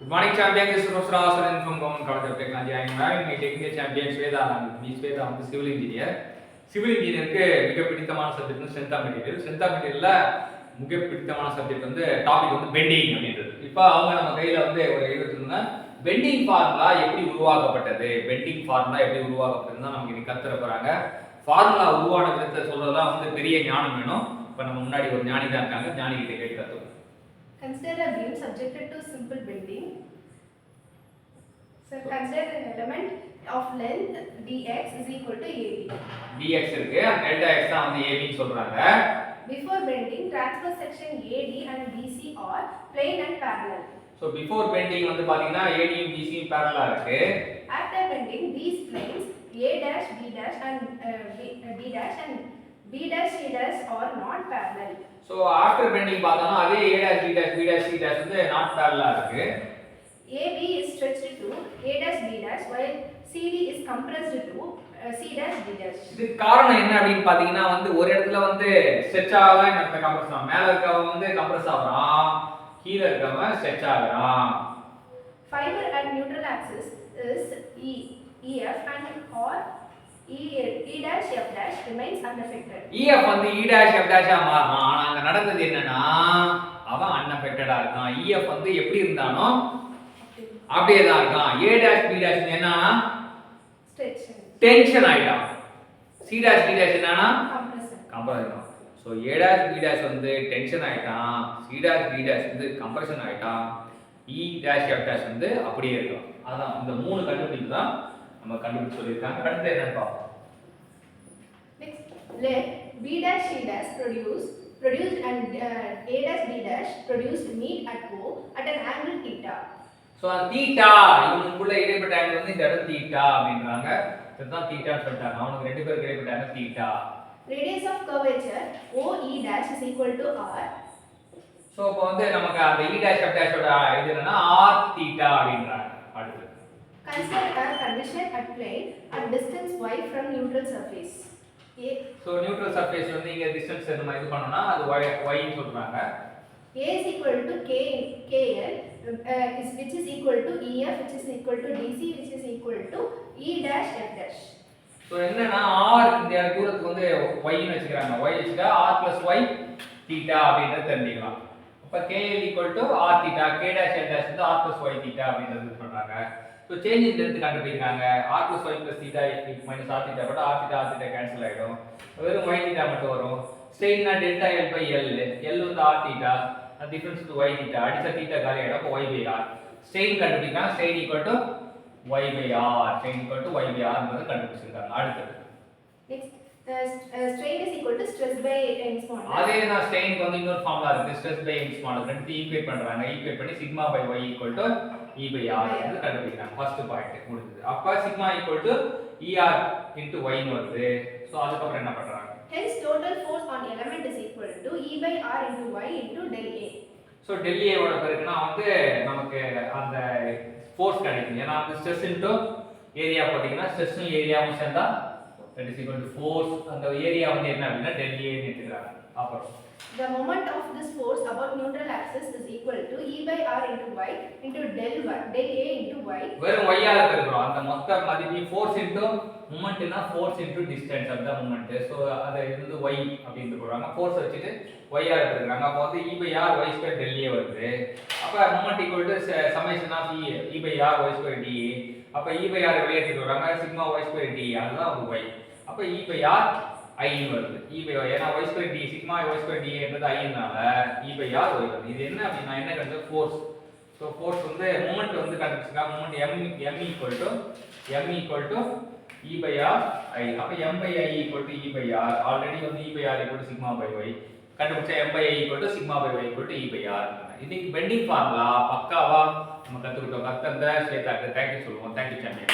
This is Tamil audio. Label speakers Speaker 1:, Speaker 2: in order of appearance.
Speaker 1: Good morning, champion. This is Professor Aswaran from Government College of Technology. I am having my technical champion Shweta. Shweta வந்து civil engineer. Civil engineerக்கு மிக பிடித்தமான subject strength of material. Strength of மெட்டீரியல்ல மிக பிடித்தமான சப்ஜெக்ட் வந்து டாபிக் வந்து பெண்டிங் அப்படின்றது. இப்போ அவங்க நம்ம கையில வந்து ஒரு எழுதிருந்தா பெண்டிங் ஃபார்முலா எப்படி உருவாக்கப்பட்டது, பெண்டிங் ஃபார்முலா எப்படி உருவாக்கப்பட்டதுன்னு தான் நமக்கு இன்னைக்கு கத்துற போறாங்க. ஃபார்முலா உருவான விதத்தை சொல்றதெல்லாம் வந்து பெரிய ஞானம் வேணும். இப்போ நம்ம முன்னாடி ஒரு ஞானி தான் இருக்காங்க. ஞானி கிட்ட கேட்டு கத்துவோம்.
Speaker 2: Consider a beam subjected to simple bending. So consider an element of length dx is equal to AB.
Speaker 1: dx இருக்கு, delta x தான் வந்து AB ன்னு சொல்றாங்க.
Speaker 2: Before bending, transverse section AD and BC are plane and parallel.
Speaker 1: So before bending வந்து பாத்தீங்கன்னா AD and BC parallel இருக்கு.
Speaker 2: After bending, these planes A dash B dash and B dash and B dash C dash are not parallel.
Speaker 1: So after bending பார்த்தோம்னா அதே A dash B dash B dash C dash வந்து not parallel இருக்கு.
Speaker 2: AB is stretched to A dash B dash while CD is compressed to C dash B dash.
Speaker 1: இது காரணம் என்ன அப்படினு பாத்தீங்கன்னா வந்து ஒரு இடத்துல வந்து ஸ்ட்ரெச் ஆகலாம், இன்னொரு கம்ப்ரஸ் ஆகும். மேல இருக்கவன் வந்து கம்ப்ரஸ் ஆகுறான், கீழ இருக்கவன் stretch ஆகுறான்.
Speaker 2: Fiber at neutral axis is EF and or E dash F dash remains unaffected.
Speaker 1: EF வந்து E dash F dash ஆ மாறுறான். ஆனா அங்க நடந்தது என்னன்னா அவன் unaffected-ஆ இருக்கான். EF வந்து எப்படி இருந்தானோ அப்படியே தான் இருக்கான். A dash B dash என்னன்னா டென்ஷன் ஆயிட்டான். C dash B dash என்னன்னா compression. So A dash B dash வந்து டென்ஷன் ஆயிட்டான். C dash B dash வந்து கம்ப்ரஷன் ஆயிட்டான். E dash F dash வந்து அப்படியே இருக்கான். அதான் இந்த மூணு கண்டுபிடிப்பு தான் நம்ம கண்டுபிடிச்சு சொல்லிருக்காங்க. அடுத்து என்னன்னு பாப்போம்.
Speaker 2: Next, let B dash C dash produced and A dash B dash produced meet at O at an angle theta.
Speaker 1: So theta இவனுக்குள்ள இடைப்பட்ட ஆங்கிள் வந்து இந்த இடம் தீட்டா அப்படின்றாங்க. இதுதான் தீட்டான்னு சொல்லிட்டாங்க. அவனுக்கு ரெண்டு பேருக்கு இடைப்பட்ட angle theta.
Speaker 2: Radius of curvature OE dash is equal to R.
Speaker 1: So இப்போ வந்து நமக்கு அந்த E dash F dash ஓட இது என்னன்னா R தீட்டா அப்படின்றாங்க. அடுத்து
Speaker 2: Consider a condition at plane at distance y from neutral surface.
Speaker 1: So neutral surface வந்து இங்க டிஸ்டன்ஸ் நம்ம இது பண்ணோம்னா அது y ன்னு சொல்றாங்க.
Speaker 2: A is equal to KL which is equal to EF which is equal to DC which is equal to E dash F dash.
Speaker 1: So என்னன்னா r இந்த தூரத்துக்கு வந்து y ன்னு வெச்சுக்கறாங்க. y வெச்சுட்டா r + y தீட்டா அப்படிங்கறது தெரிஞ்சிக்கலாம். அப்ப KL = r theta, K dash L dash வந்து r + y தீட்டா அப்படிங்கறது சொல்றாங்க. சோ சேஞ்ச் இன் லெந்த் கண்டுபிடிக்கிறாங்க. r + y + theta - r theta போட்டா r தீட்டா கேன்சல் ஆயிடும். வெறும் y தீட்டா மட்டும் வரும். ஸ்ட்ரெயின்னா டெல்டா L / L வந்து r theta, difference to y theta, அடிச்ச தீட்டா காலி ஆயிடும். அப்ப y / r. ஸ்ட்ரெயின் கண்டுபிடிக்கலாம். Strain = y / r. Strain = y / r ன்றத கண்டுபிடிச்சிருக்காங்க. அடுத்து
Speaker 2: next strain is equal to stress by Young's modulus.
Speaker 1: அதே தான் ஸ்ட்ரெயினுக்கு வந்து இன்னொரு ஃபார்முலா இருக்கு. Stress by Young's modulus. ரெண்டு ஈக்குவேட் பண்றாங்க. ஈக்குவேட் பண்ணி sigma by y = e / r ன்னு கண்டுபிடிக்கிறாங்க. ஃபர்ஸ்ட் பாயிண்ட் முடிஞ்சது. அப்ப சிக்மா = er * y ன்னு வருது. சோ அதுக்கு அப்புறம் என்ன பண்றாங்க?
Speaker 2: Hence total force on element is equal to E by R into Y into del A.
Speaker 1: So del A ஓட பெருக்குனா வந்து நமக்கு அந்த ஃபோர்ஸ் கிடைக்கும். ஏனா அந்த ஸ்ட்ரெஸ் இன்டு ஏரியா போடிங்கனா ஸ்ட்ரெஸ்ஸும் ஏரியாவும் சேர்ந்தா that is equal to force. அந்த ஏரியா வந்து என்ன அப்படினா del A ன்னு எடுத்துக்கறாங்க. அப்புறம்
Speaker 2: the moment of this force about neutral axis is equal to E by R into Y into del A into Y.
Speaker 1: வெறும் y ஆல பெருக்குறோம். அந்த மொத்த மதிப்பு ஃபோர்ஸ் இன்டு மூமெண்ட்னா ஃபோர்ஸ் இன்டு டிஸ்டன்ஸ் அதுதான் மூமெண்ட். சோ அத இது y அப்படினு போறாங்க. ஃபோர்ஸ் வச்சிட்டு y ஆல பெருக்குறாங்க. அப்ப வந்து E by R y2 del A வருது. அப்ப moment summation of E by R y2 dA. அப்ப E by R வெளிய எடுத்துட்டு வராங்க. சிக்மா y2 dA அதுதான் y. அப்ப E by R I வருது. E by R ஏனா y2 d sigma y2 dA என்பது I னால E by R y வருது. இது என்ன அப்படினா என்ன கண்டு ஃபோர்ஸ். சோ ஃபோர்ஸ் வந்து மூமெண்ட் வந்து கண்டுபிடிச்சா moment m E by R I. அப்ப m by I = E by R. Already வந்து E by R = sigma by y. கண்டுபிடிச்சா m by I = sigma by y = E by R. இன்னைக்கு பெண்டிங் ஃபார்முலா பக்காவா நம்ம கத்துக்கிட்டோம். கத்தந்த ஸ்வேதாக்கு தேங்க்யூ சொல்லுவோம். Thank you champion.